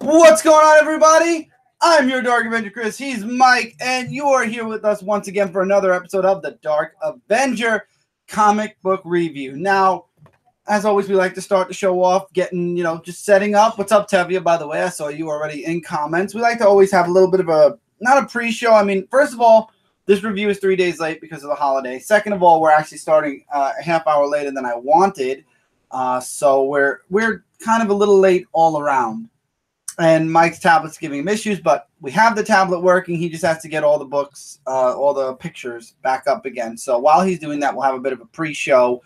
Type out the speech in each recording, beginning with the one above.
What's going on, everybody? I'm your Dark Avenger Chris. He's Mike, and you are here with us once again for another episode of the Dark Avenger comic book review. Now, as always, we like to start the show off getting, just setting up. What's up, Tevia, by the way? I saw you already in comments. We like to always have a little bit of not a pre-show. I mean, first of all, this review is 3 days late because of the holiday. Second of all, we're actually starting a half hour later than I wanted. So we're kind of a little late all around. And Mike's tablet's giving him issues, but we have the tablet working. He just has to get all the books, all the pictures back up again. So while he's doing that, we'll have a bit of a pre-show,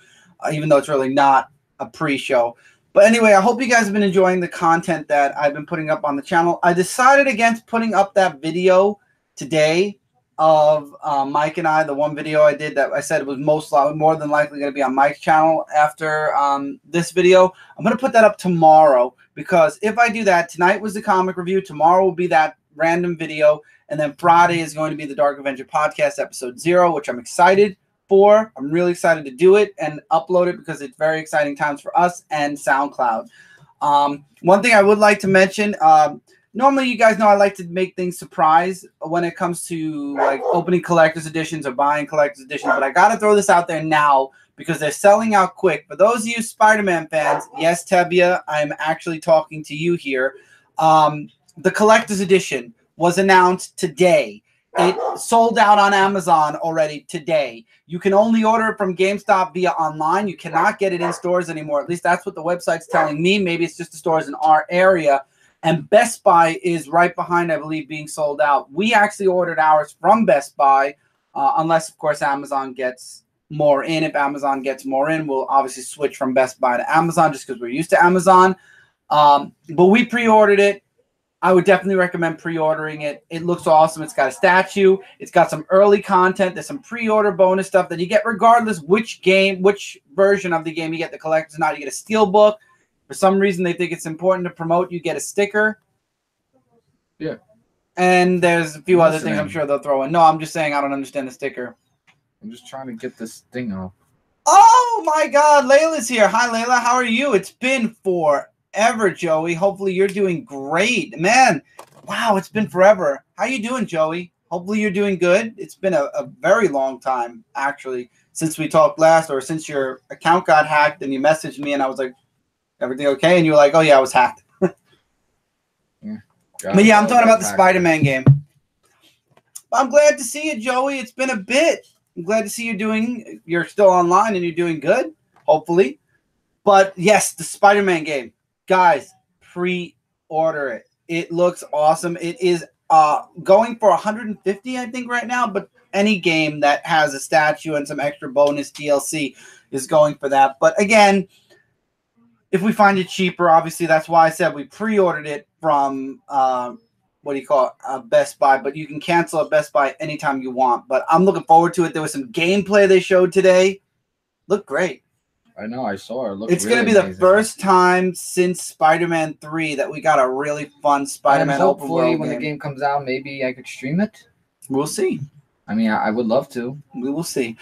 even though it's really not a pre-show. But anyway, I hope you guys have been enjoying the content that I've been putting up on the channel. I decided against putting up that video today of Mike and I, the one video I did that I said was more than likely going to be on Mike's channel after this video. I'm going to put that up tomorrow because if I do that, tonight was the comic review, tomorrow will be that random video, and then Friday is going to be the Dark Avenger podcast episode 0, which I'm excited for. I'm really excited to do it and upload it because it's very exciting times for us and SoundCloud. One thing I would like to mention, normally, you guys know I like to make things surprise when it comes to like opening collector's editions or buying collector's editions, but I got to throw this out there now because they're selling out quick. For those of you Spider-Man fans, yes, Tebia, I'm actually talking to you here. The collector's edition was announced today. It sold out on Amazon already today. You can only order it from GameStop via online. You cannot get it in stores anymore. At least that's what the website's telling me. Maybe it's just the stores in our area. And Best Buy is right behind, I believe, being sold out. We actually ordered ours from Best Buy, unless, of course, Amazon gets more in. If Amazon gets more in, we'll obviously switch from Best Buy to Amazon just because we're used to Amazon. But we pre-ordered it. I would definitely recommend pre-ordering it. It looks awesome. It's got a statue. It's got some early content. There's some pre-order bonus stuff that you get regardless which version of the game you get, the collector's or not. You get a steel book. For some reason, they think it's important to promote. You get a sticker. Yeah. And there's a few other things I'm sure they'll throw in. No, I'm just saying I don't understand the sticker. I'm just trying to get this thing off. Oh, my God. Layla's here. Hi, Layla. How are you? It's been forever, Joey. Hopefully, you're doing great. Man, wow, it's been forever. How you doing, Joey? Hopefully, you're doing good. It's been a very long time, actually, since we talked last or since your account got hacked and you messaged me and I was like, everything okay? And you were like, oh, yeah, I was hacked. Yeah. But yeah, I'm talking about the Spider-Man game. I'm glad to see you, Joey. It's been a bit. I'm glad to see you're still online and you're doing good, hopefully. But yes, the Spider-Man game. Guys, pre-order it. It looks awesome. It is going for $150, I think, right now. But any game that has a statue and some extra bonus DLC is going for that. But again, if we find it cheaper, obviously that's why I said we pre-ordered it from Best Buy, but you can cancel at Best Buy anytime you want. But I'm looking forward to it. There was some gameplay they showed today. Looked great. I know, I saw it. It's going to be the first time since Spider-Man 3 that we got a really fun Spider-Man open world game. Hopefully when the game comes out, maybe I could stream it. We'll see. I mean, I would love to. We will see.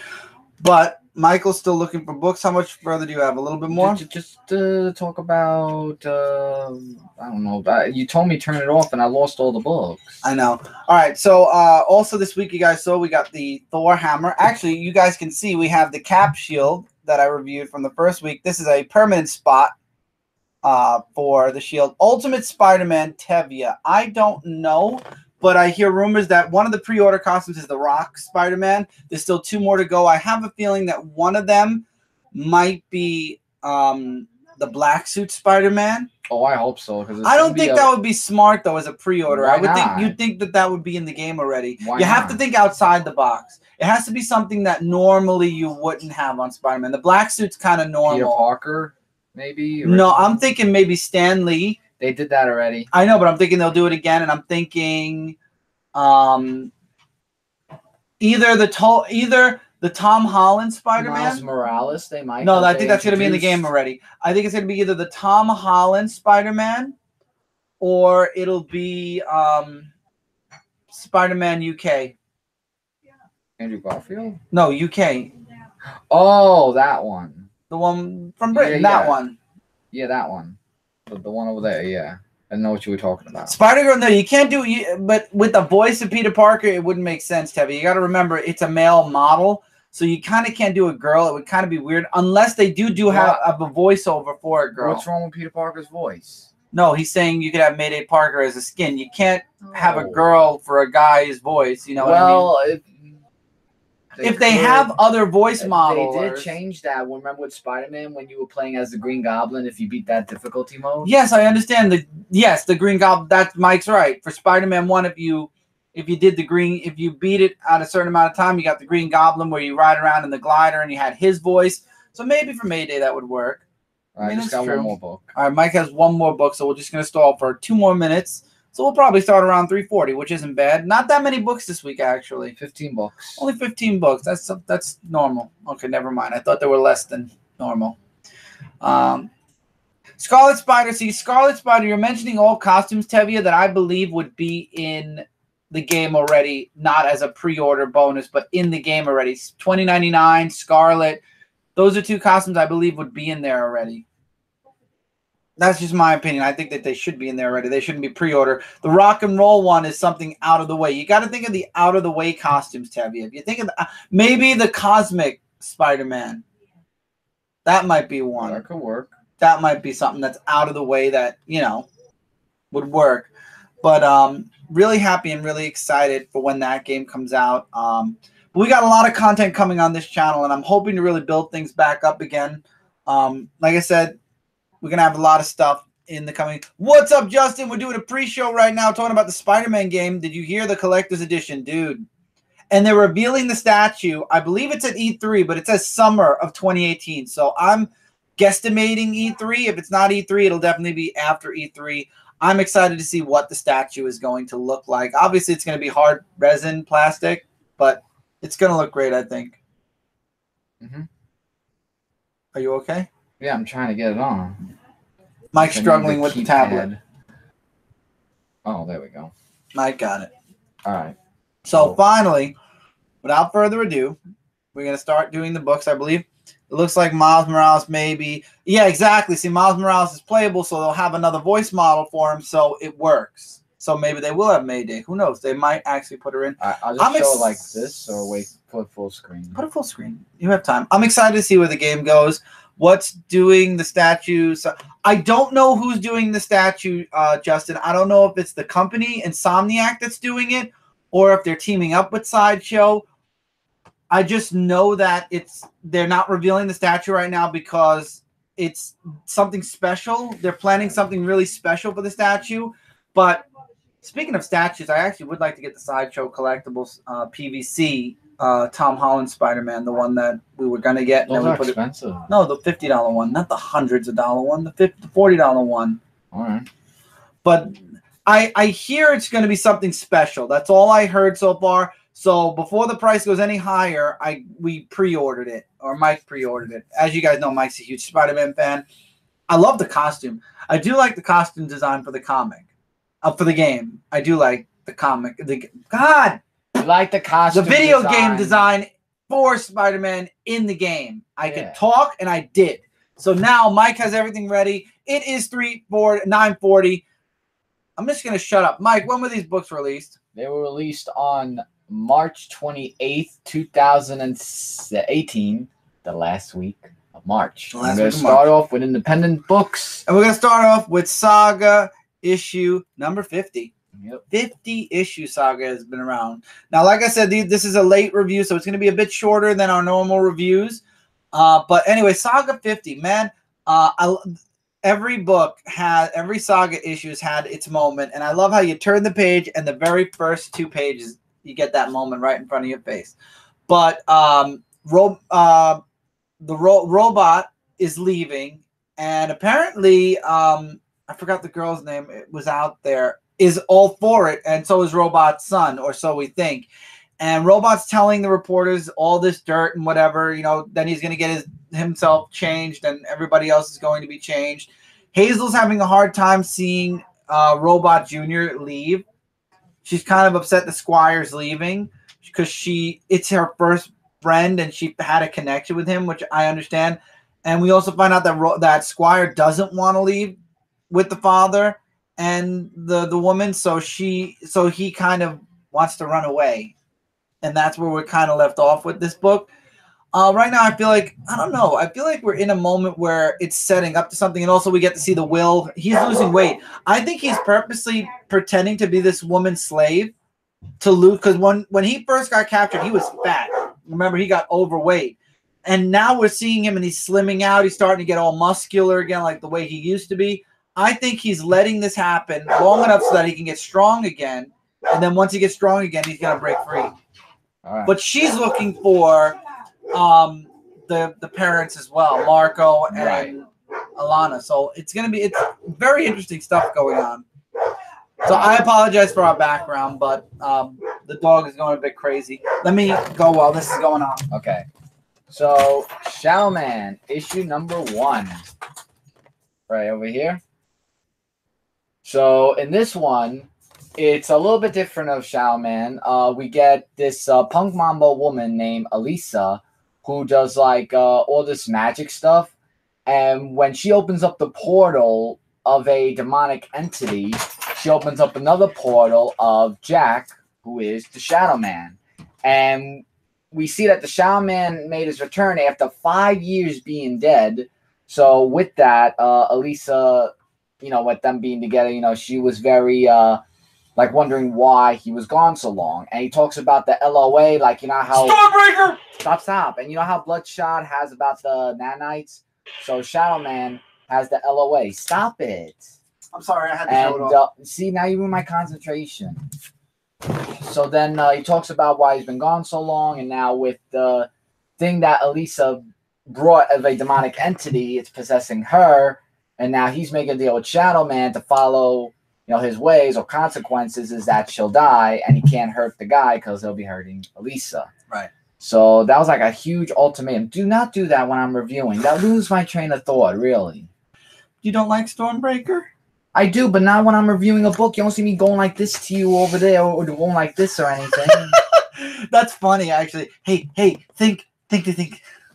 But Michael's still looking for books. How much further do you have? A little bit more? Just talk about, I don't know. You told me turn it off, and I lost all the books. I know. All right. So also this week, you guys saw we got the Thor hammer. Actually, you guys can see we have the Cap shield that I reviewed from the first week. This is a permanent spot for the shield. Ultimate Spider-Man Tevia. I don't know. But I hear rumors that one of the pre-order costumes is the Rock Spider-Man. There's still 2 more to go. I have a feeling that one of them might be the black suit Spider-Man. Oh, I hope so. I don't think that would be smart, though, as a pre-order. Why I would not? think you'd think that would be in the game already. Why you have not? to think outside the box. It has to be something that normally you wouldn't have on Spider-Man. The black suit's kind of normal. Peter Parker, maybe? No, I'm thinking maybe Stan Lee. They did that already. I know, but I'm thinking they'll do it again, and I'm thinking either the Tom Holland Spider-Man. Miles Morales, they might. No, I think that's going to be in the game already. I think it's going to be either the Tom Holland Spider-Man or it'll be Spider-Man UK. Andrew Garfield? No, UK. Oh, that one. The one from Britain, that one. Yeah, that one. The one over there, yeah. I know what you were talking about. Spider-Girl, no, you can't do it. But with the voice of Peter Parker, it wouldn't make sense, Tevy. You got to remember, it's a male model, so you kind of can't do a girl. It would kind of be weird, unless they do have a voiceover for a girl. What's wrong with Peter Parker's voice? No, he's saying you could have Mayday Parker as a skin. You can't have a girl for a guy's voice. You know what I mean? If they have other voice models. They did change that. Remember with Spider-Man when you were playing as the Green Goblin, if you beat that difficulty mode? Yes, I understand. The Green Goblin, that Mike's right. For Spider-Man 1, if you beat it at a certain amount of time, you got the Green Goblin where you ride around in the glider and you had his voice. So maybe for Mayday that would work. I just got one more book. All right, Mike has one more book, so we're just going to stall for 2 more minutes. So we'll probably start around 3:40, which isn't bad. Not that many books this week, actually. 15 books. Only 15 books. That's normal. Okay, never mind. I thought there were less than normal. Scarlet Spider. See, Scarlet Spider, you're mentioning all costumes, Tevia, that I believe would be in the game already, not as a pre-order bonus, but in the game already. $20.99, Scarlet. Those are 2 costumes I believe would be in there already. That's just my opinion. I think that they should be in there already. They shouldn't be pre-order. The rock and roll one is something out of the way. You got to think of the out of the way costumes, Tevye. If you think of maybe the cosmic Spider-Man, that might be one. That could work. That might be something that's out of the way that would work. But really happy and really excited for when that game comes out. We got a lot of content coming on this channel, and I'm hoping to really build things back up again. Like I said, we're going to have a lot of stuff in the coming. What's up, Justin? We're doing a pre-show right now talking about the Spider-Man game. Did you hear the collector's edition, dude? And they're revealing the statue. I believe it's at E3, but it says summer of 2018. So I'm guesstimating E3. If it's not E3, it'll definitely be after E3. I'm excited to see what the statue is going to look like. Obviously, it's going to be hard resin plastic, but it's going to look great, I think. Mm-hmm. Are you okay? Yeah, I'm trying to get it on. Mike's struggling with the tablet. Oh, there we go. Mike got it. All right. So finally, without further ado, we're going to start doing the books, I believe. It looks like Miles Morales maybe. Yeah, exactly. See, Miles Morales is playable, so they'll have another voice model for him, so it works. So maybe they will have Mayday. Who knows? They might actually put her in. I'll just show it like this or wait for full screen. Put it full screen. You have time. I'm excited to see where the game goes. What's doing the statue? So I don't know who's doing the statue, Justin. I don't know if it's the company, Insomniac, that's doing it, or if they're teaming up with Sideshow. I just know that they're not revealing the statue right now because it's something special. They're planning something really special for the statue. But speaking of statues, I actually would like to get the Sideshow Collectibles PVC Tom Holland Spider-Man, the one that we were going to get. Those are expensive. No, the $50 one, not the hundreds of dollar one, the $40 one. All right. But I hear it's going to be something special. That's all I heard so far. So before the price goes any higher, we pre-ordered it, or Mike pre-ordered it. As you guys know, Mike's a huge Spider-Man fan. I love the costume. I do like the costume design for the comic, for the game. I do like the comic. You like the costume the video game design for Spider-Man in the game. I could talk, and I did. So now Mike has everything ready. It is 9:40. I'm just going to shut up. Mike, when were these books released? They were released on March 28th, 2018, the last week of March. We're going to start off with independent books. And we're going to start off with Saga issue number 50. Yep. 50 issue Saga has been around. Now, like I said, this is a late review, so it's going to be a bit shorter than our normal reviews. But anyway, Saga 50, man. Every Saga issue has had its moment, and I love how you turn the page and the very first 2 pages, you get that moment right in front of your face. But the robot is leaving, and apparently, I forgot the girl's name. It was out there. Is all for it, and so is Robot's son, or so we think. And Robot's telling the reporters all this dirt and whatever, then he's going to get himself changed, and everybody else is going to be changed. Hazel's having a hard time seeing Robot Jr. leave. She's kind of upset the Squire's leaving because it's her first friend, and she had a connection with him, which I understand. And we also find out that Squire doesn't want to leave with the father. and the woman. So he kind of wants to run away, and that's where we're kind of left off with this book. Right now, I feel like, I don't know. I feel like we're in a moment where it's setting up to something, and also we get to see the Will. He's losing weight. I think he's purposely pretending to be this woman's slave to lose, because when he first got captured, he was fat. Remember, he got overweight, and now we're seeing him, and he's slimming out. He's starting to get all muscular again, like the way he used to be. I think he's letting this happen long enough so that he can get strong again, and then once he gets strong again, he's gonna break free. All right. But she's looking for the parents as well, Marco and Alana. So it's very interesting stuff going on. So I apologize for our background, but the dog is going a bit crazy. Let me go while this is going on. Okay. So Shadowman, issue number 1. Right over here. So in this one, it's a little bit different of Shadowman. We get this punk mambo woman named Elisa, who does like all this magic stuff. And when she opens up the portal of a demonic entity, she opens up another portal of Jack, who is the Shadowman. And we see that the Shadowman made his return after 5 years being dead. So with that, Elisa, with them being together, she was very like wondering why he was gone so long. And he talks about the LOA, like how Stormbreaker! Stop. And you know how Bloodshot has about the nanites? So Shadowman has the LOA. Stop it. I'm sorry, I had to show it off. See, now you ruin my concentration. So then he talks about why he's been gone so long, and now with the thing that Elisa brought of a demonic entity, it's possessing her, and now he's making a deal with Shadowman to follow his ways or consequences is that she'll die, and he can't hurt the guy because he'll be hurting Elisa. Right. So that was like a huge ultimatum. Do not do that when I'm reviewing. That loses my train of thought, really. You don't like Stormbreaker? I do, but not when I'm reviewing a book. You don't see me going like this to you over there or going like this or anything. That's funny, actually. Hey, think.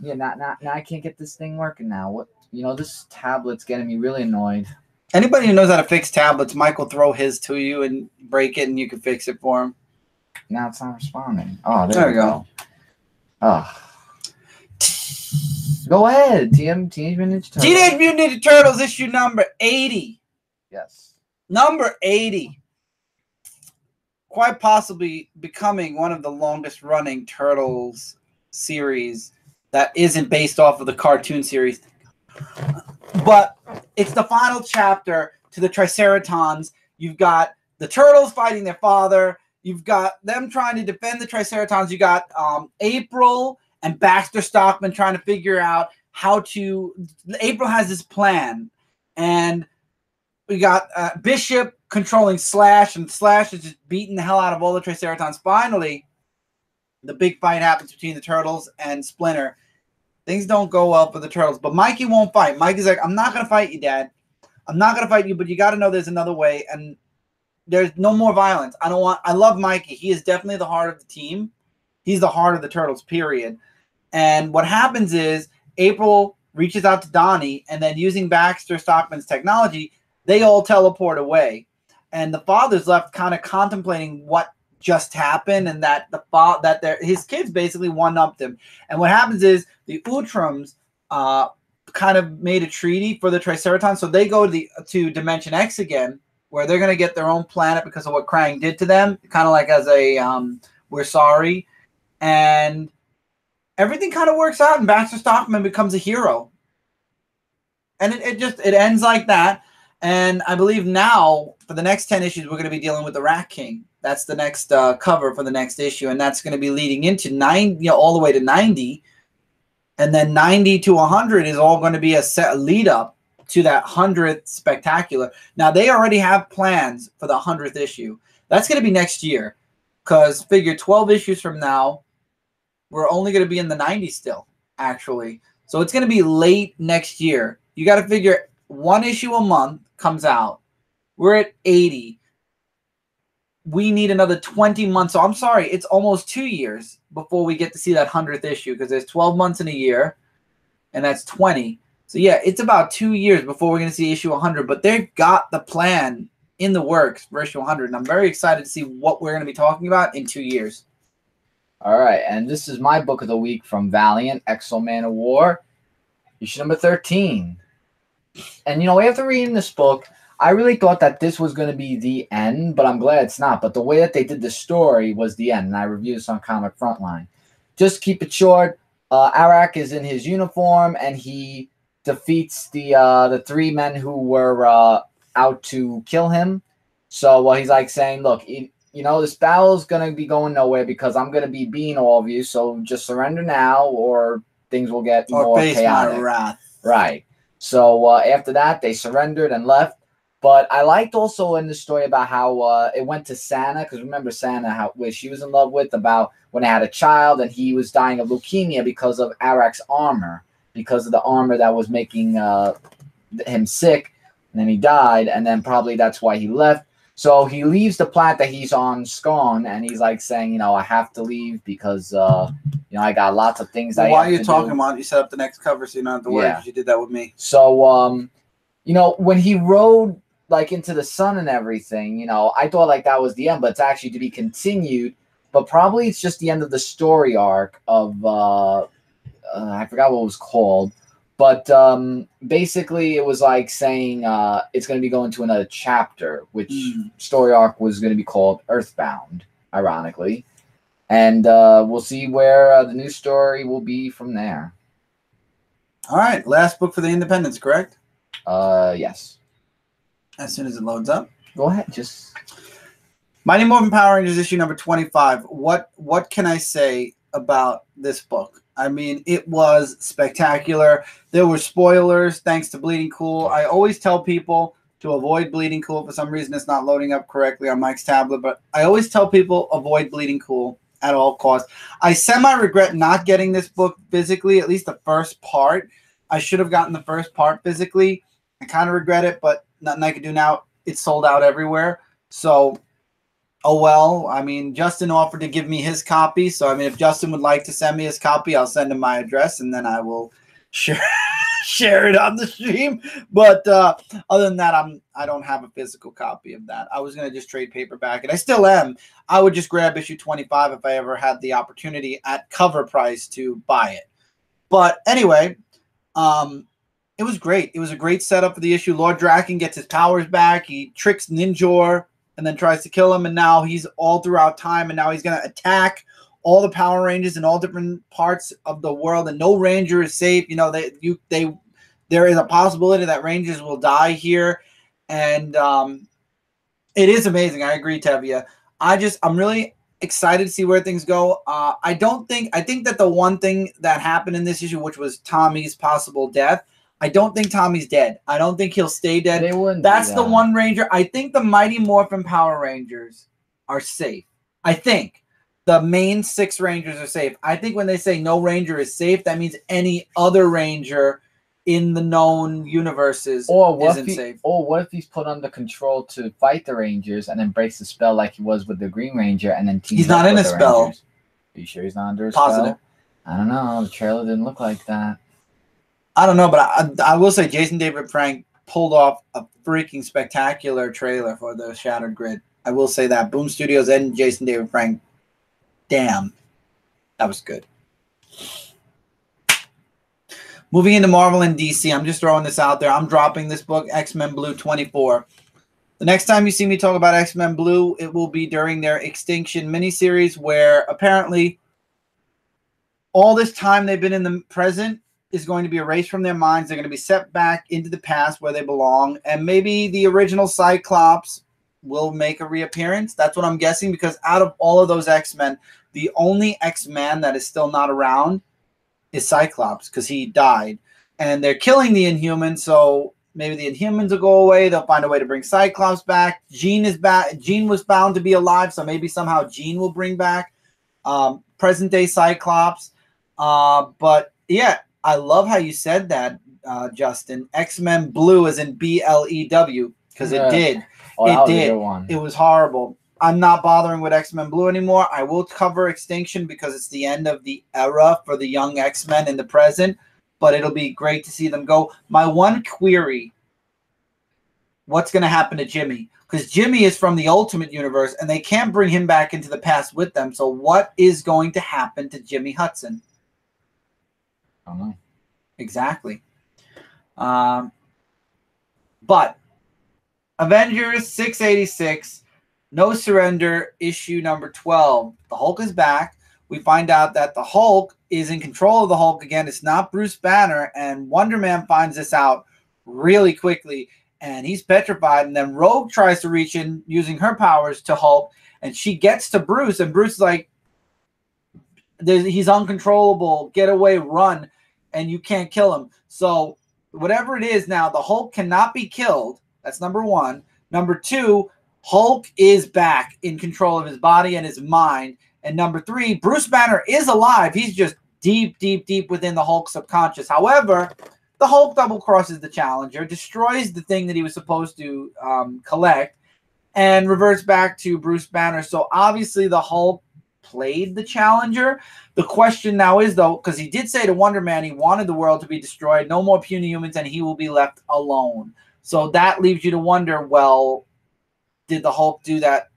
Yeah, now I can't get this thing working now. What? This tablet's getting me really annoyed. Anybody who knows how to fix tablets, Mike will throw his to you and break it, and you can fix it for him. Now it's not responding. Oh, there we go. Oh. Go ahead, Teenage Mutant Ninja Turtles. Teenage Mutant Ninja Turtles, issue number 80. Yes. Number 80. Quite possibly becoming one of the longest running Turtles series that isn't based off of the cartoon series. But it's the final chapter to the Triceratons. You've got the Turtles fighting their father. You've got them trying to defend the Triceratons. You got April and Baxter Stockman trying to figure out how to... April has this plan. And we got Bishop controlling Slash, and Slash is just beating the hell out of all the Triceratons. Finally, the big fight happens between the Turtles and Splinter. Things don't go well for the Turtles, but Mikey won't fight. Mikey's like, I'm not going to fight you, Dad. I'm not going to fight you, but you got to know there's another way, and there's no more violence. I love Mikey. He is definitely the heart of the team. He's the heart of the Turtles, period. And what happens is April reaches out to Donnie, and then using Baxter Stockman's technology, they all teleport away. And the father's left kind of contemplating what just happened, and that his kids basically one-upped him. And what happens is the Utrams kind of made a treaty for the Triceratons, so they go to Dimension X again, where they're going to get their own planet because of what Krang did to them, kind of like as a we're sorry. And everything kind of works out, and Baxter Stockman becomes a hero. And it ends like that. And I believe now, for the next 10 issues, we're going to be dealing with the Rat King. That's the next cover for the next issue, and that's going to be leading into all the way to 90. And then 90 to 100 is all going to be a lead up to that 100th spectacular. Now, they already have plans for the 100th issue. That's going to be next year, because figure 12 issues from now, we're only going to be in the 90s still, actually. So it's going to be late next year. You got to figure one issue a month comes out. We're at 80. We need another 20 months. So I'm sorry, it's almost 2 years before we get to see that 100th issue, because there's 12 months in a year, and that's 20. So yeah, it's about 2 years before we're going to see issue 100. But they've got the plan in the works for issue 100, and I'm very excited to see what we're going to be talking about in 2 years. All right, and this is my book of the week from Valiant, Exo Manowar, issue number 13. And, after reading this book, I really thought that this was going to be the end, but I'm glad it's not. But the way that they did the story was the end, and I reviewed this on Comic Frontline. Just keep it short. Arak is in his uniform, and he defeats the 3 men who were out to kill him. So he's like saying, look, this battle's going to be going nowhere because I'm going to be beating all of you, so just surrender now or things will get more chaotic. My wrath. Right. So after that, they surrendered and left. But I liked also in the story about how it went to Santa, because remember Santa, where she was in love with, about when they had a child and he was dying of leukemia because of Arak's armor, because of the armor that was making him sick, and then he died, and then probably that's why he left. So he leaves the planet that he's on, Scorn, and he's like saying, I have to leave because, I got lots of things Why are you talking about? You set up the next cover so you don't have to worry because you did that with me. So, when he rode like into the sun and everything, I thought like that was the end, but it's actually to be continued. But probably it's just the end of the story arc of, I forgot what it was called. But basically, it was like saying it's going to be going to another chapter, which story arc was going to be called Earthbound, ironically. And we'll see where the new story will be from there. All right. Last book for the Independents, correct? Yes. As soon as it loads up. Go ahead. Just Mighty Morphin Power Rangers issue number 25. What can I say about this book? I mean, it was spectacular. There were spoilers thanks to Bleeding Cool. I always tell people to avoid Bleeding Cool. For some reason, it's not loading up correctly on Mike's tablet, but I always tell people avoid Bleeding Cool at all costs. I semi-regret not getting this book physically, at least the first part. I should have gotten the first part physically. I kind of regret it, but nothing I can do now. It's sold out everywhere. So, oh well. I mean, Justin offered to give me his copy. So, I mean, if Justin would like to send me his copy, I'll send him my address, and then I will share it on the stream. But other than that, I don't have a physical copy of that. I was going to just trade paperback, and I still am. I would just grab issue 25 if I ever had the opportunity at cover price to buy it. But anyway, it was great. It was a great setup for the issue. Lord Draken gets his powers back. He tricks Ninjor and then tries to kill him, and now he's all throughout time, and now he's going to attack all the Power Rangers in all different parts of the world, and no Ranger is safe. There is a possibility that Rangers will die here, and it is amazing. I agree, Tevia. I'm really excited to see where things go. I think that the one thing that happened in this issue, which was Tommy's possible death, I don't think Tommy's dead. I don't think he'll stay dead. That's the one Ranger. I think the Mighty Morphin Power Rangers are safe. I think the main 6 Rangers are safe. I think when they say no Ranger is safe, that means any other Ranger in the known universes isn't safe. Or what if he's put under control to fight the Rangers and then breaks the spell like he was with the Green Ranger and then teams He's not up in with a the spell. Rangers? Are you sure he's not under a Positive. spell? I don't know. The trailer didn't look like that. I don't know, but I will say Jason David Frank pulled off a freaking spectacular trailer for the Shattered Grid. I will say that. Boom Studios and Jason David Frank. Damn. That was good. Moving into Marvel and DC, I'm just throwing this out there. I'm dropping this book, X-Men Blue 24. The next time you see me talk about X-Men Blue, it will be during their Extinction miniseries, where apparently all this time they've been in the present is going to be erased from their minds. They're going to be set back into the past where they belong. And maybe the original Cyclops will make a reappearance. That's what I'm guessing, because out of all of those X-Men, the only X-Man that is still not around is Cyclops, because he died. And they're killing the Inhumans, so maybe the Inhumans will go away. They'll find a way to bring Cyclops back. Jean is back. Jean was bound to be alive, so maybe somehow Jean will bring back present-day Cyclops. But, yeah, I love how you said that, Justin. X-Men Blue as in BLEW, because it did. It did. It was horrible. I'm not bothering with X-Men Blue anymore. I will cover Extinction because it's the end of the era for the young X-Men in the present, but it'll be great to see them go. My one query what's going to happen to Jimmy? Because Jimmy is from the Ultimate Universe, and they can't bring him back into the past with them. So what is going to happen to Jimmy Hudson? I don't know. Exactly. But Avengers 686, No Surrender, issue number 12. The Hulk is back. We find out that the Hulk is in control of the Hulk again. It's not Bruce Banner, and Wonder Man finds this out really quickly, and he's petrified. And then Rogue tries to reach in using her powers to Hulk, and she gets to Bruce, and Bruce is like, he's uncontrollable. Get away, run, and you can't kill him. So whatever it is now, the Hulk cannot be killed. That's number one. Number two, Hulk is back in control of his body and his mind. And number three, Bruce Banner is alive. He's just deep, deep, deep within the Hulk's subconscious. However, the Hulk double crosses the Challenger, destroys the thing that he was supposed to collect, and reverts back to Bruce Banner. So obviously the Hulk played the Challenger. The question now is, though, because he did say to Wonder Man he wanted the world to be destroyed, no more puny humans, and he will be left alone. So that leaves you to wonder, well, did the Hulk do that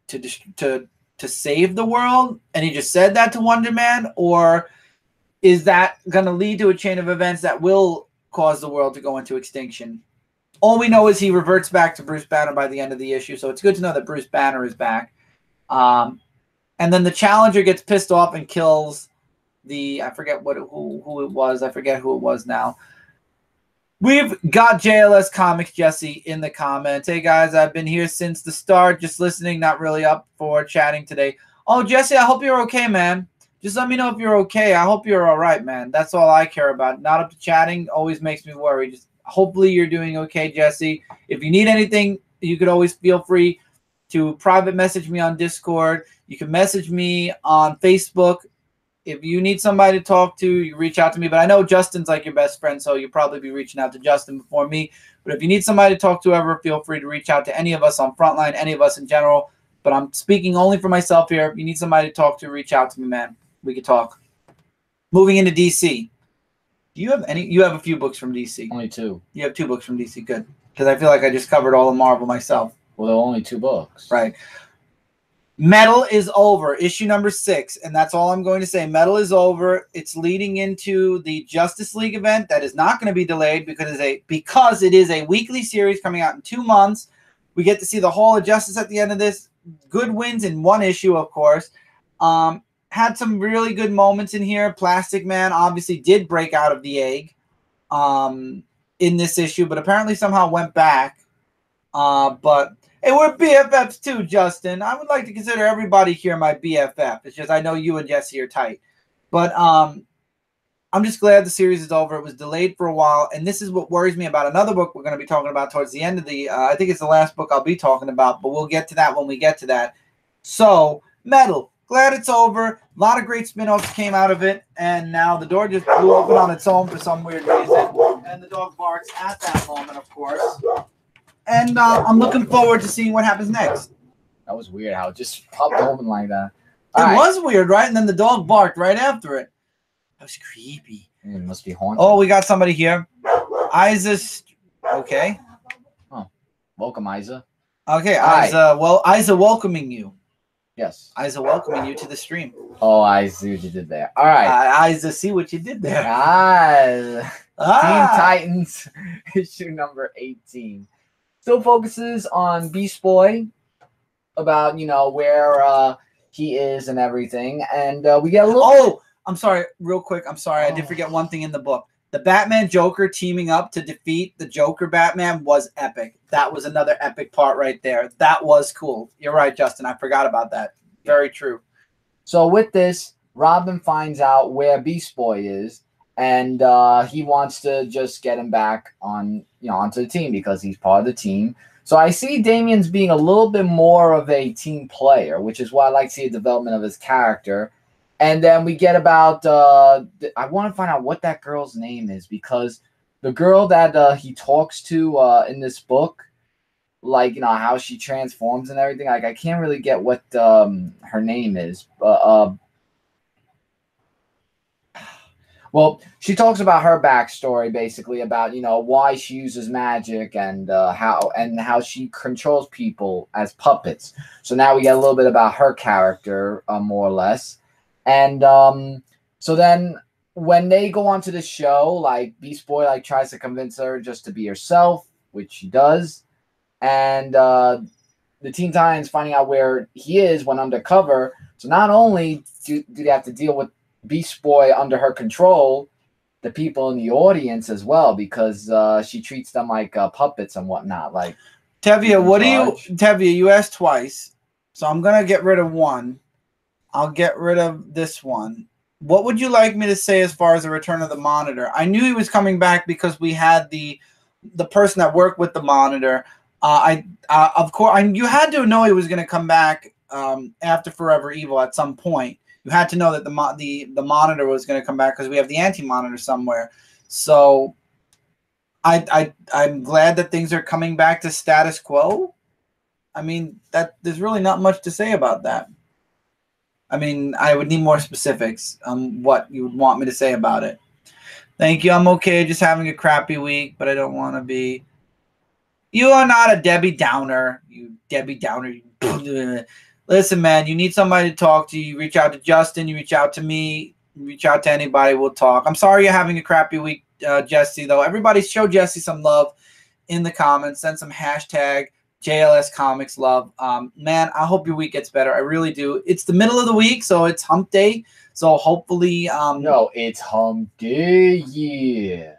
to save the world, and he just said that to Wonder Man, or is that going to lead to a chain of events that will cause the world to go into extinction? All we know is he reverts back to Bruce Banner by the end of the issue, so it's good to know that Bruce Banner is back. And then the Challenger gets pissed off and kills I forget who it was. I forget who it was now. We've got JLS Comics Jesse in the comments. Hey, guys, I've been here since the start, just listening, not really up for chatting today. Oh, Jesse, I hope you're okay, man. Just let me know if you're okay. I hope you're all right, man. That's all I care about. Not up to chatting always makes me worry. Just hopefully you're doing okay, Jesse. If you need anything, you could always feel free to private message me on Discord. You can message me on Facebook. If you need somebody to talk to, you reach out to me. But I know Justin's like your best friend, so you'll probably be reaching out to Justin before me. But if you need somebody to talk to ever, feel free to reach out to any of us on Frontline, any of us in general. But I'm speaking only for myself here. If you need somebody to talk to, reach out to me, man. We could talk. Moving into DC. Do you have any? You have a few books from DC. Only two. You have 2 books from DC. Good. Because I feel like I just covered all of Marvel myself. Well, there are only 2 books. Right. Metal is over, issue number 6, and that's all I'm going to say. Metal is over. It's leading into the Justice League event that is not going to be delayed because it is a weekly series coming out in 2 months. We get to see the Hall of Justice at the end of this. Good wins in 1 issue, of course. Had some really good moments in here. Plastic Man obviously did break out of the egg in this issue, but apparently somehow went back. But hey, we're BFFs too, Justin. I would like to consider everybody here my BFF. It's just I know you and Jesse are tight. But I'm just glad the series is over. It was delayed for a while, and this is what worries me about another book we're going to be talking about towards the end of the I think it's the last book I'll be talking about, but we'll get to that when we get to that. So, Metal, glad it's over. A lot of great spin-offs came out of it, and now the door just blew open on its own for some weird reason, and the dog barks at that moment, of course. And I'm looking forward to seeing what happens next. That was weird how it just popped open like that. It was weird, right? And then the dog barked right after it. That was creepy. It must be haunted. Oh, we got somebody here. Isa. Okay. Oh, welcome, Isa. Okay, Hi. Isa. Well, Isa welcoming you. Yes. Isa welcoming you to the stream. Oh, I see what you did there. All right. Isa, see what you did there. Teen Titans, issue number 18. Still focuses on Beast Boy, about, where he is and everything. And we get a little... Oh, I'm sorry. Real quick. I'm sorry. I did forget one thing in the book. The Batman Joker teaming up to defeat the Joker Batman was epic. That was another epic part right there. That was cool. You're right, Justin. I forgot about that. Very true. So with this, Robin finds out where Beast Boy is, and he wants to just get him back on, onto the team because he's part of the team. So I see Damian's being a little bit more of a team player, which is why I like to see the development of his character. And then we get about, I want to find out what that girl's name is, because the girl that he talks to in this book, like, how she transforms and everything, like, I can't really get what her name is. Well, she talks about her backstory, basically about why she uses magic and how she controls people as puppets. So now we get a little bit about her character, more or less, and so then when they go onto the show, like Beast Boy like tries to convince her just to be herself, which she does, and the Teen Titans finding out where he is when undercover. So not only do they have to deal with Beast Boy under her control, the people in the audience as well, because she treats them like puppets and whatnot. Like Tevye, you asked twice, so I'm gonna get rid of one. I'll get rid of this one. What would you like me to say as far as the return of the Monitor? I knew he was coming back because we had the person that worked with the Monitor. Of course, you had to know he was going to come back after Forever Evil at some point. You had to know that the Monitor was going to come back because we have the Anti-Monitor somewhere. So I'm glad that things are coming back to status quo. I mean, that there's really not much to say about that. I mean, I would need more specifics on what you would want me to say about it. Thank you. I'm okay. Just having a crappy week, but I don't want to be. You are not a Debbie Downer. You Debbie Downer. Listen, man, you need somebody to talk to. You reach out to Justin. You reach out to me. You reach out to anybody. We'll talk. I'm sorry you're having a crappy week, Jesse, though. Everybody show Jesse some love in the comments. Send some hashtag JLS Comics love. Man, I hope your week gets better. I really do. It's the middle of the week, so it's hump day. So hopefully... no, it's hump day, yeah.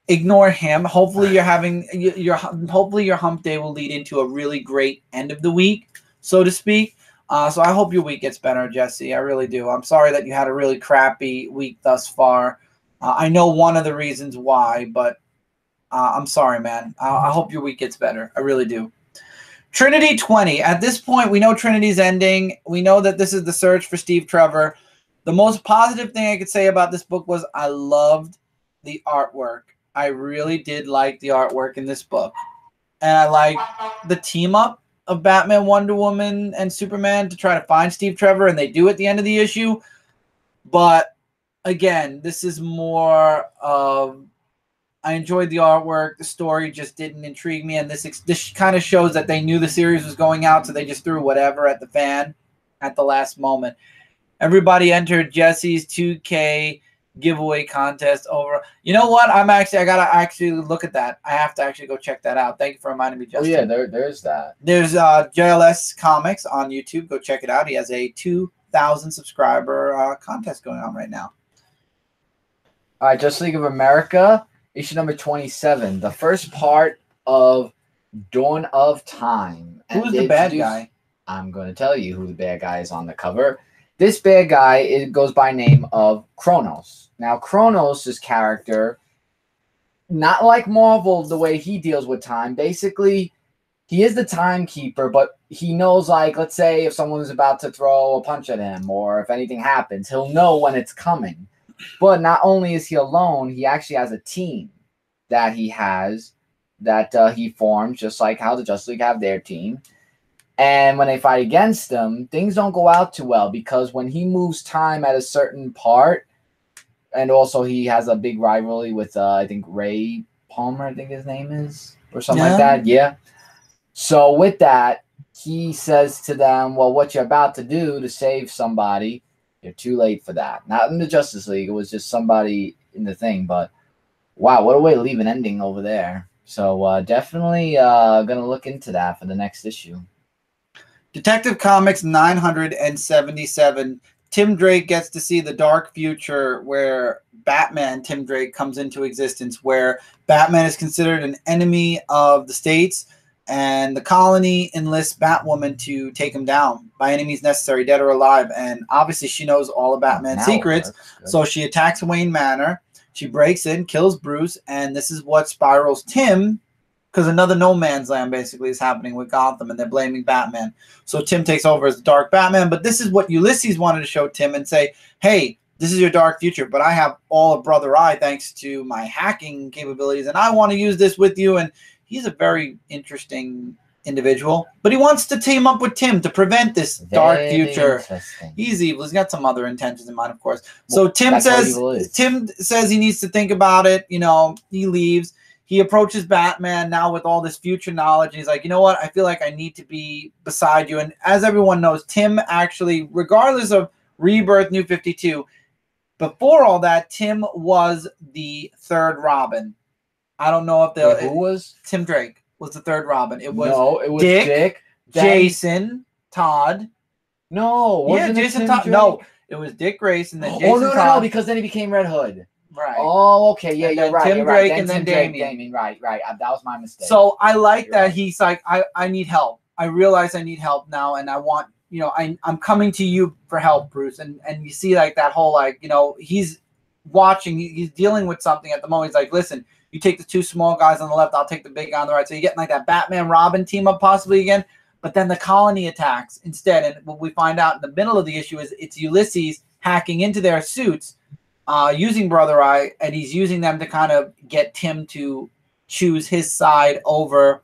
Ignore him. Hopefully you're having hopefully your hump day will lead into a really great end of the week, so to speak. So I hope your week gets better, Jesse. I really do. I'm sorry that you had a really crappy week thus far. I know one of the reasons why, but I'm sorry, man. I hope your week gets better. I really do. Trinity 20. At this point, we know Trinity's ending. We know that this is the search for Steve Trevor. The most positive thing I could say about this book was I loved the artwork. I really did like the artwork in this book. And I like the team up of Batman, Wonder Woman, and Superman to try to find Steve Trevor, and they do at the end of the issue. But again, this is more of I enjoyed the artwork. The story just didn't intrigue me, and this kind of shows that they knew the series was going out, so they just threw whatever at the fan at the last moment. Everybody entered Jesse's 2K giveaway contest over. You know what? I gotta actually look at that. I have to actually go check that out. Thank you for reminding me, Justin. Oh yeah, there's that. There's JLS Comics on YouTube. Go check it out. He has a 2,000 subscriber contest going on right now. All right, Justice League of America, issue number 27, the first part of Dawn of Time. Who's the bad guy? I'm going to tell you who the bad guy is on the cover. This bad guy goes by name of Kronos. Now, Kronos' character, not like Marvel, the way he deals with time. Basically, he is the timekeeper, but he knows, like, let's say if someone's about to throw a punch at him or if anything happens, he'll know when it's coming. But not only is he alone, he actually has a team that he has that he forms, just like how the Justice League have their team. And when they fight against them, things don't go out too well because when he moves time at a certain part, and also he has a big rivalry with, I think, Ray Palmer, I think his name is, or something like that. Yeah. So with that, he says to them, well, what you're about to do to save somebody, you're too late for that. Not in the Justice League. It was just somebody in the thing. But, wow, what a way to leave an ending over there. So definitely going to look into that for the next issue. Detective Comics 977. Tim Drake gets to see the dark future where Batman, Tim Drake, comes into existence, where Batman is considered an enemy of the states, and the colony enlists Batwoman to take him down by any means necessary, dead or alive. And obviously she knows all of Batman's secrets, so she attacks Wayne Manor. She breaks in, kills Bruce, and this is what spirals Tim, because another no man's land basically is happening with Gotham, and they're blaming Batman. So Tim takes over as the Dark Batman, but this is what Ulysses wanted to show Tim and say, hey, this is your dark future, but I have all of Brother Eye thanks to my hacking capabilities, and I want to use this with you. And he's a very interesting individual, but he wants to team up with Tim to prevent this dark Very future. interesting. He's evil. He's got some other intentions in mind, of course. So Well, Tim that's what says evil is. he needs to think about it. You know, he leaves. He approaches Batman now with all this future knowledge. And he's like, you know what? I feel like I need to be beside you. And as everyone knows, Tim actually, regardless of Rebirth, New 52, before all that, Tim was the third Robin. I don't know if Wait, who was? Tim Drake was the third Robin. It was Dick, then Jason, Todd. No, wasn't it Jason Tim Todd. Drake? No, it was Dick Grayson, then Jason no, Todd. because then he became Red Hood. Right. Oh, okay, yeah, And you're then right. Tim you're Drake right. and then Tim Drake, Damien. Right. That was my mistake. So I like You're that right. he's like, I need help. I realize I need help now, and I want, you know, I'm coming to you for help, Bruce. And you see like that whole like, you know, he's watching, he's dealing with something at the moment. He's like, listen, you take the two small guys on the left, I'll take the big guy on the right. So you're getting like that Batman Robin team up possibly again. But then the colony attacks instead. And what we find out in the middle of the issue is it's Ulysses hacking into their suits using Brother Eye. And he's using them to kind of get Tim to choose his side over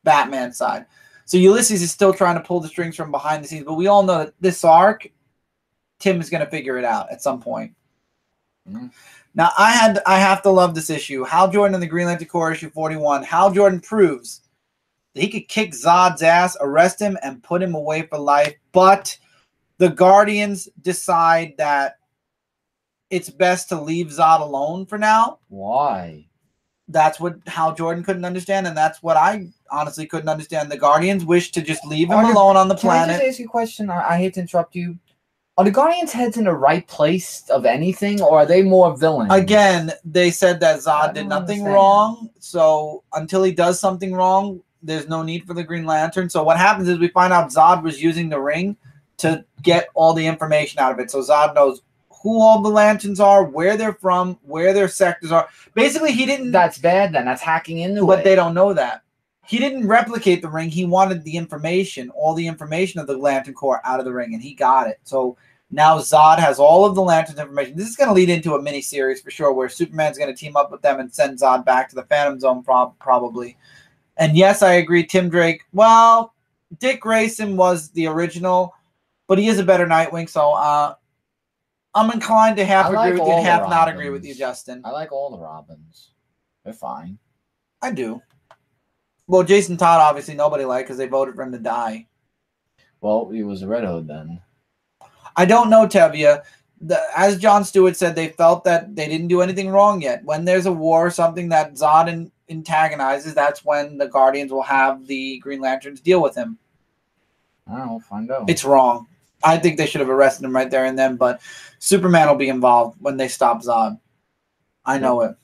Batman's side. So Ulysses is still trying to pull the strings from behind the scenes. But we all know that this arc, Tim is going to figure it out at some point. Mm-hmm. Now, I have to love this issue. Hal Jordan in the Green Lantern Corps issue 41. Hal Jordan proves that he could kick Zod's ass, arrest him, and put him away for life. But the Guardians decide that it's best to leave Zod alone for now. Why? That's what Hal Jordan couldn't understand, and that's what I honestly couldn't understand. The Guardians wish to just leave him alone on the planet. Can I just ask you a question? I hate to interrupt you. Are the Guardians' heads in the right place of anything, or are they more villains? Again, they said that Zod did nothing wrong, so until he does something wrong, there's no need for the Green Lantern. So what happens is we find out Zod was using the ring to get all the information out of it. So Zod knows who all the lanterns are, where they're from, where their sectors are. Basically, he didn't... That's bad then. That's hacking into it. But they don't know that. He didn't replicate the ring. He wanted the information, all the information of the Lantern Corps out of the ring, and he got it. So now Zod has all of the Lantern's information. This is going to lead into a mini-series for sure, where Superman's going to team up with them and send Zod back to the Phantom Zone probably. And yes, I agree, Tim Drake. Well, Dick Grayson was the original, but he is a better Nightwing, so I'm inclined to half agree with you and half not agree with you, Justin. I like all the Robins. They're fine. I do. Well, Jason Todd, obviously, nobody liked because they voted for him to die. Well, he was a Red Hood then. I don't know, Tevye. As Jon Stewart said, they felt that they didn't do anything wrong yet. When there's a war, something that Zod antagonizes, that's when the Guardians will have the Green Lanterns deal with him. I don't know, find out. It's wrong. I think they should have arrested him right there and then, but Superman will be involved when they stop Zod. I know it.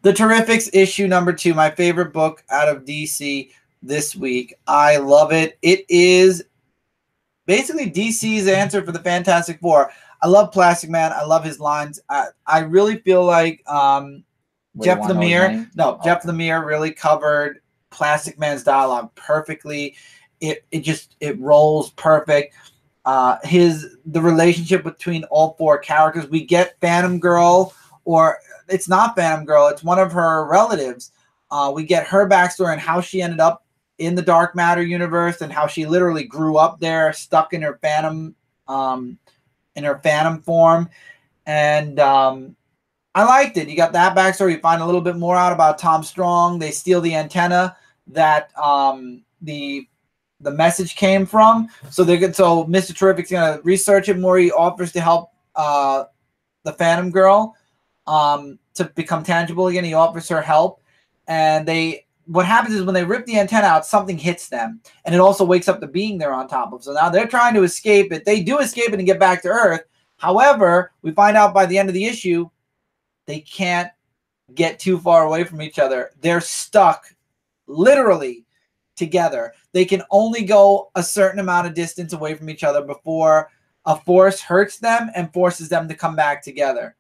The Terrifics issue number 2, my favorite book out of DC this week. I love it. It is basically DC's answer for the Fantastic Four. I love Plastic Man. I love his lines. I really feel like Jeff Lemire really covered Plastic Man's dialogue perfectly. It rolls perfect. The relationship between all 4 characters. We get Phantom Girl, or it's not Phantom Girl, it's one of her relatives. We get her backstory and how she ended up in the Dark Matter universe and how she literally grew up there, stuck in her Phantom form. And I liked it. You got that backstory. You find a little bit more out about Tom Strong. They steal the antenna that the message came from. So so Mr. Terrific's gonna research it more. He offers to help the Phantom Girl to become tangible again. He offers her help, and what happens is when they rip the antenna out, something hits them, and it also wakes up the being they're on top of. So now they're trying to escape it. They do escape it and get back to Earth. However, we find out by the end of the issue, they can't get too far away from each other. They're stuck literally together. They can only go a certain amount of distance away from each other before a force hurts them and forces them to come back together.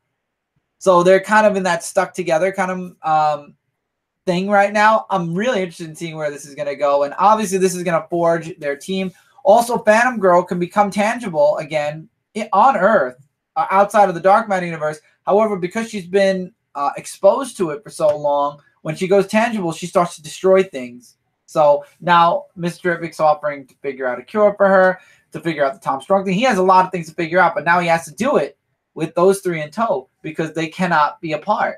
So they're kind of in that stuck together kind of thing right now. I'm really interested in seeing where this is going to go. And obviously this is going to forge their team. Also, Phantom Girl can become tangible again on Earth outside of the Dark Matter universe. However, because she's been exposed to it for so long, when she goes tangible, she starts to destroy things. So now Mr. Terrific's offering to figure out a cure for her, to figure out the Tom Strong thing. He has a lot of things to figure out, but now he has to do it with those three in tow because they cannot be apart.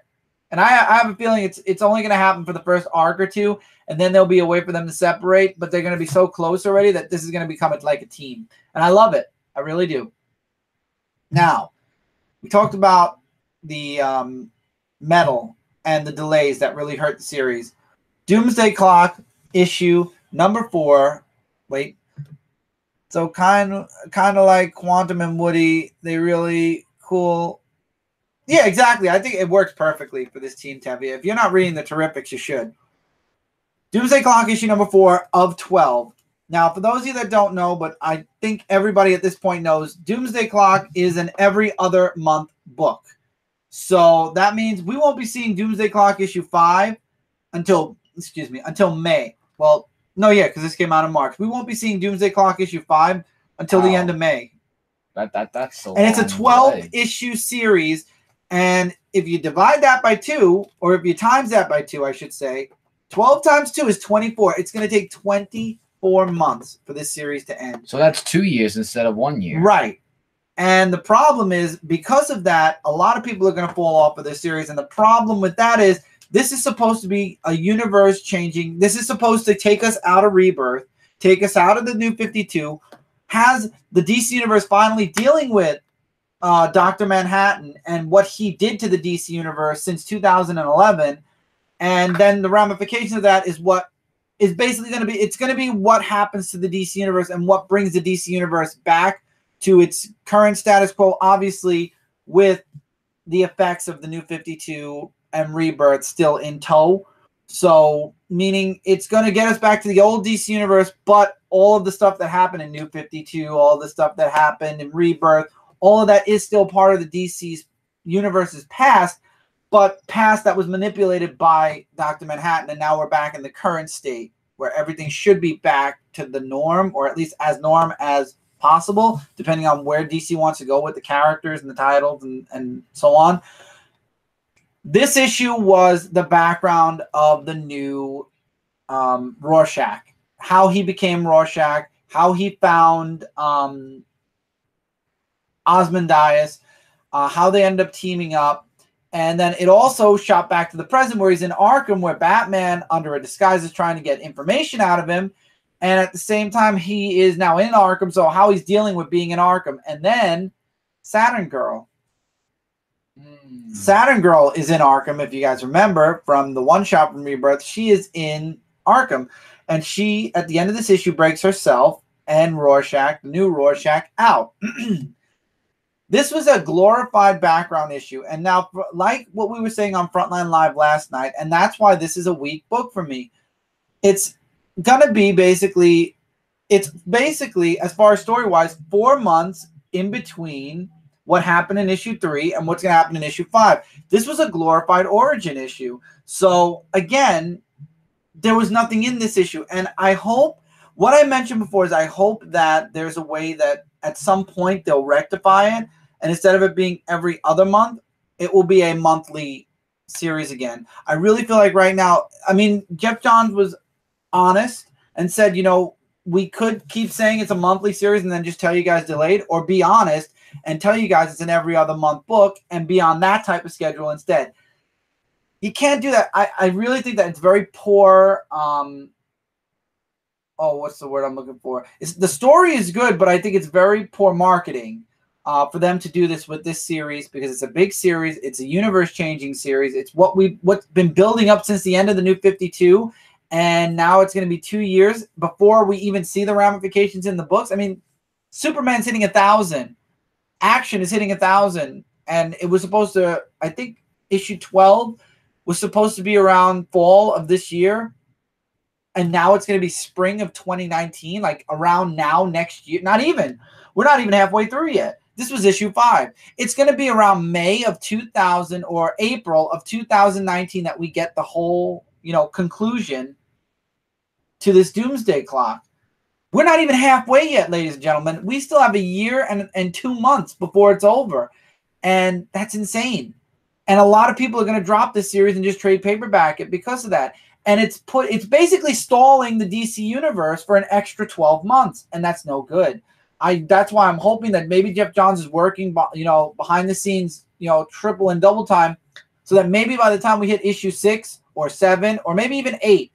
And I have a feeling it's only going to happen for the first arc or two, and then there'll be a way for them to separate, but they're going to be so close already that this is going to become like a team. And I love it. I really do. Now, we talked about the metal and the delays that really hurt the series. Doomsday Clock issue number 4. Wait. So kind of like Quantum and Woody, they really cool. Yeah, exactly. I think it works perfectly for this team, Tevye. If you're not reading the Terrifics, you should. Doomsday Clock issue number 4 of 12. Now, for those of you that don't know, but I think everybody at this point knows, Doomsday Clock is an every other month book. So that means we won't be seeing Doomsday Clock issue 5 until May. Well, no, yeah, because this came out in March. We won't be seeing Doomsday Clock issue 5 until the end of May. That's so. And it's a 12-issue series. And if you divide that by 2, or if you times that by 2, I should say, 12 times 2 is 24. It's going to take 24 months for this series to end. So that's 2 years instead of 1 year. Right. And the problem is, because of that, a lot of people are going to fall off of this series. And the problem with that is, this is supposed to be a universe changing. This is supposed to take us out of Rebirth, take us out of the New 52, has the DC Universe finally dealing with Dr. Manhattan and what he did to the DC Universe since 2011. And then the ramification of that is what is basically going to be, it's going to be what happens to the DC Universe and what brings the DC Universe back to its current status quo, obviously with the effects of the New 52 and Rebirth still in tow. So, meaning it's going to get us back to the old DC Universe, but all of the stuff that happened in New 52, all the stuff that happened in Rebirth, all of that is still part of the DC's universe's past, but past that was manipulated by Dr. Manhattan, and now we're back in the current state where everything should be back to the norm, or at least as norm as possible, depending on where DC wants to go with the characters and the titles and so on. This issue was the background of the new Rorschach, how he became Rorschach, how he found Ozymandias, how they end up teaming up. And then it also shot back to the present where he's in Arkham, where Batman, under a disguise, is trying to get information out of him. And at the same time, he is now in Arkham, so how he's dealing with being in Arkham. And then Saturn Girl. Saturn Girl is in Arkham, if you guys remember, from the one-shot from Rebirth. She is in Arkham. And she, at the end of this issue, breaks herself and Rorschach, the new Rorschach, out. This was a glorified background issue. And now, like what we were saying on Frontline Live last night, and that's why this is a weak book for me. It's going to be basically, as far as story-wise, 4 months in between what happened in issue 3 and what's going to happen in issue 5. This was a glorified origin issue. So, again, there was nothing in this issue. And I hope, what I mentioned before is I hope that there's a way that at some point they'll rectify it. And instead of it being every other month, it will be a monthly series again. I really feel like right now, I mean, Jeff Johns was honest and said, you know, we could keep saying it's a monthly series and then just tell you guys delayed, or be honest and tell you guys it's an every other month book and be on that type of schedule instead. You can't do that. I really think that it's very poor. What's the word I'm looking for? The story is good, but I think it's very poor marketing for them to do this with this series, because it's a big series. It's a universe-changing series. It's what's been building up since the end of the New 52, and now it's going to be 2 years before we even see the ramifications in the books. I mean, Superman's hitting 1,000. Action is hitting 1,000, and it was supposed to, I think, issue 12 was supposed to be around fall of this year. And now it's going to be spring of 2019, like around now next year. Not even. We're not even halfway through yet. This was issue 5. It's going to be around May of 2000 or April of 2019 that we get the whole, conclusion to this Doomsday Clock. We're not even halfway yet, ladies and gentlemen. We still have a year and 2 months before it's over. And that's insane. And a lot of people are going to drop this series and just trade paperback it because of that. And it's basically stalling the DC universe for an extra 12 months, and that's no good. That's why I'm hoping that maybe Jeff Johns is working, behind the scenes, triple and double time, so that maybe by the time we hit issue 6 or 7 or maybe even 8,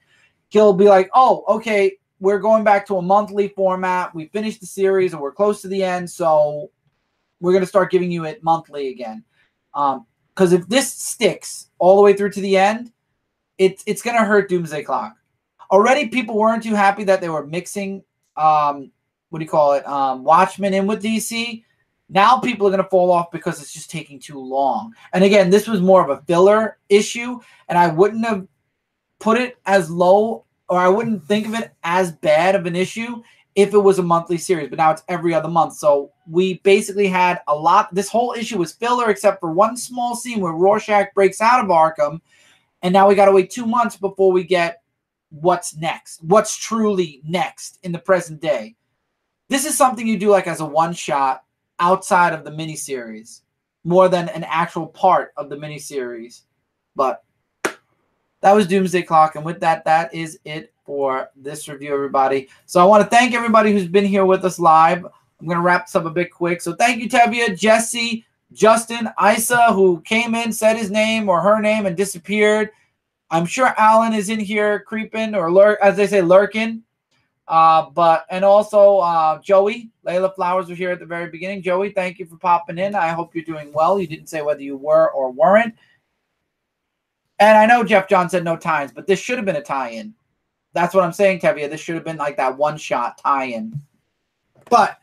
he'll be like, oh, okay, we're going back to a monthly format. We finished the series or we're close to the end, so we're going to start giving you it monthly again. Because if this sticks all the way through to the end, it's going to hurt Doomsday Clock. Already people weren't too happy that they were mixing Watchmen in with DC. Now people are going to fall off because it's just taking too long. And again, this was more of a filler issue, and I wouldn't have put it as low, or I wouldn't think of it as bad of an issue if it was a monthly series, but now it's every other month. So we basically had a lot. This whole issue was filler except for one small scene where Rorschach breaks out of Arkham, and now we got to wait 2 months before we get what's next, what's truly next in the present day. This is something you do like as a one-shot outside of the miniseries, more than an actual part of the miniseries. But that was Doomsday Clock, and with that, that is it for this review, everybody. So I want to thank everybody who's been here with us live. I'm going to wrap this up a bit quick. So thank you, Tevia, Jesse, Justin, Isa, who came in, said his name or her name, and disappeared. I'm sure Alan is in here creeping, or as they say, lurking. And also Joey, Layla Flowers was here at the very beginning. Joey, thank you for popping in. I hope you're doing well. You didn't say whether you were or weren't. And I know Jeff John said no tie-ins, but this should have been a tie-in. That's what I'm saying, Tevia. This should have been like that one-shot tie-in. But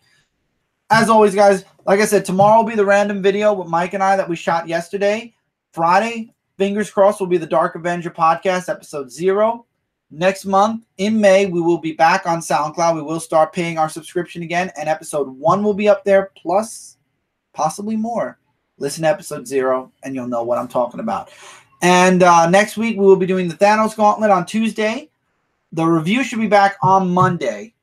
as always, guys, like I said, tomorrow will be the random video with Mike and I that we shot yesterday. Friday, fingers crossed, will be the Dark Avenger podcast, episode 0. Next month, in May, we will be back on SoundCloud. We will start paying our subscription again, and episode 1 will be up there, plus possibly more. Listen to episode 0, and you'll know what I'm talking about. And next week, we will be doing the Thanos Gauntlet on Tuesday. The review should be back on Monday.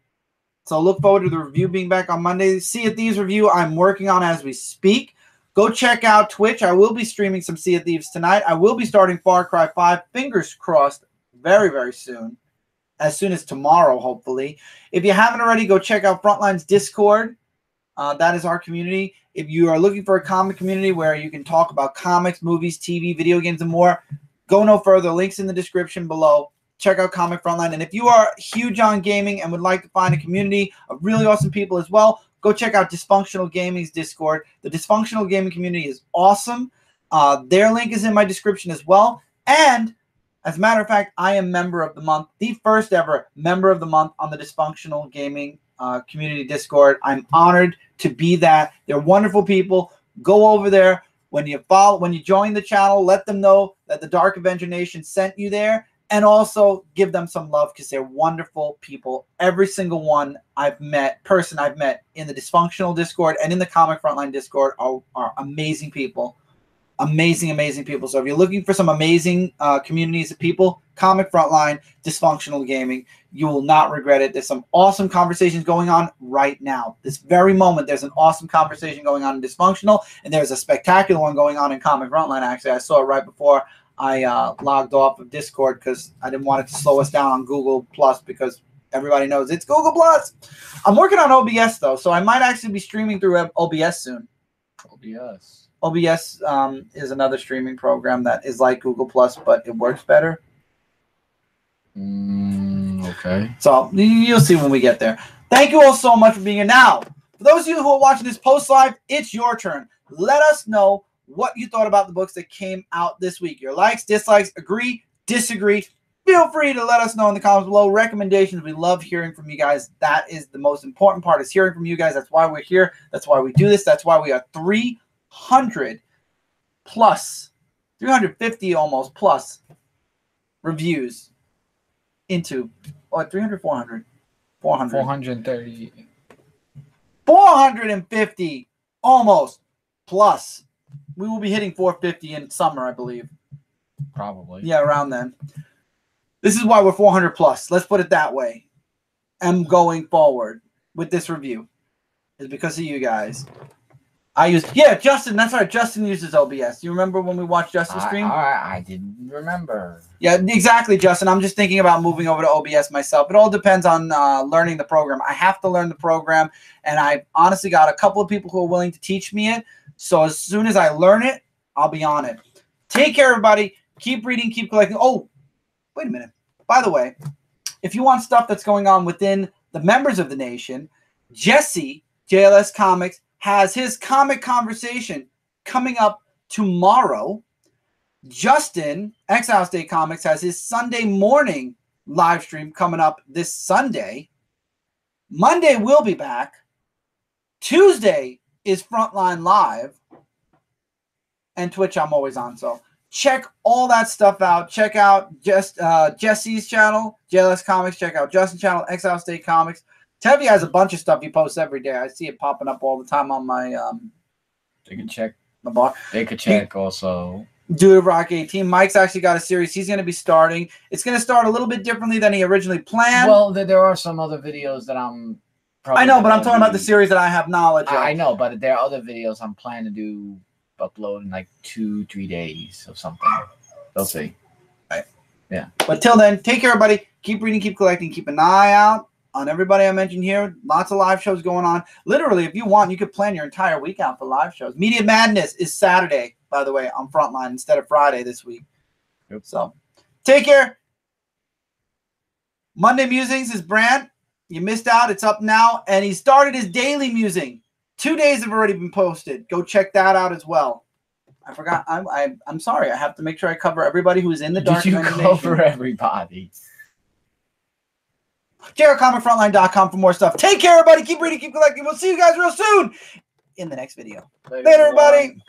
So look forward to the review being back on Monday. Sea of Thieves review I'm working on as we speak. Go check out Twitch. I will be streaming some Sea of Thieves tonight. I will be starting Far Cry 5. Fingers crossed. Very, very soon. As soon as tomorrow, hopefully. If you haven't already, go check out Frontline's Discord. That is our community. If you are looking for a comic community where you can talk about comics, movies, TV, video games, and more, go no further. Links in the description below. Check out Comic Frontline. And if you are huge on gaming and would like to find a community of really awesome people as well, go check out Dysfunctional Gaming's Discord. The Dysfunctional Gaming community is awesome. Their link is in my description as well. And as a matter of fact, I am member of the month, the first ever member of the month on the Dysfunctional Gaming community Discord. I'm honored to be that. They're wonderful people. Go over there. When you join the channel, let them know that the Dark Avenger Nation sent you there, and also give them some love because they're wonderful people. Every single one person I've met in the Dysfunctional Discord and in the Comic Frontline Discord are amazing people. Amazing, amazing people. So if you're looking for some amazing communities of people, Comic Frontline, Dysfunctional Gaming, you will not regret it. There's some awesome conversations going on right now. This very moment, there's an awesome conversation going on in Dysfunctional, and there's a spectacular one going on in Comic Frontline, actually. I saw it right before I logged off of Discord because I didn't want it to slow us down on Google Plus because everybody knows it's Google Plus. I'm working on OBS, though, so I might actually be streaming through OBS soon. OBS is another streaming program that is like Google Plus, but it works better. Okay. So you'll see when we get there. Thank you all so much for being here. Now, for those of you who are watching this post-live, it's your turn. Let us know what you thought about the books that came out this week. Your likes, dislikes, agree, disagree. Feel free to let us know in the comments below. Recommendations. We love hearing from you guys. That is the most important part, is hearing from you guys. That's why we're here. That's why we do this. That's why we are 300 plus, 350 almost plus reviews into 300, 400, 430, 450 almost plus. We will be hitting 450 in summer, I believe. Probably. Yeah, around then. This is why we're 400 plus. Let's put it that way. And going forward with this review is because of you guys. I use, yeah, Justin. That's right. Justin uses OBS. You remember when we watched Justin stream? I didn't remember. Yeah, exactly, Justin. I'm just thinking about moving over to OBS myself. It all depends on learning the program. I have to learn the program, and I've honestly got a couple of people who are willing to teach me it. So as soon as I learn it, I'll be on it. Take care, everybody. Keep reading, keep collecting. Oh, wait a minute. By the way, if you want stuff that's going on within the members of the nation, Jesse, JLS Comics, has his comic conversation coming up tomorrow. Justin, Exile State Comics, has his Sunday morning live stream coming up this Sunday. Monday, we'll be back. Tuesday is Frontline Live. And Twitch, I'm always on. So check all that stuff out. Check out Jesse's channel, JLS Comics. Check out Justin's channel, Exile State Comics. Tevi has a bunch of stuff he posts every day. I see it popping up all the time on my They can check my bar. They could check also. Dude, Rock 18. Mike's actually got a series he's going to be starting. It's going to start a little bit differently than he originally planned. Well, there are some other videos that I'm probably... I know, but I'm talking about the series that I have knowledge of. I know, but there are other videos I'm planning to upload in like 2-3 days or something. We'll see. Right. Yeah. But till then, take care, everybody. Keep reading, keep collecting, keep an eye out on everybody I mentioned here. Lots of live shows going on. Literally, if you want, you could plan your entire week out for live shows. Media Madness is Saturday, by the way, on Frontline instead of Friday this week. Yep. So, take care. Monday Musings is Brant. You missed out. It's up now. And he started his daily musing. 2 days have already been posted. Go check that out as well. I forgot. I'm sorry. I have to make sure I cover everybody who's in the Dark Did you Imagination. cover everybody? JRComicFrontline.com for more stuff. Take care, everybody. Keep reading, keep collecting. We'll see you guys real soon in the next video. Later everybody.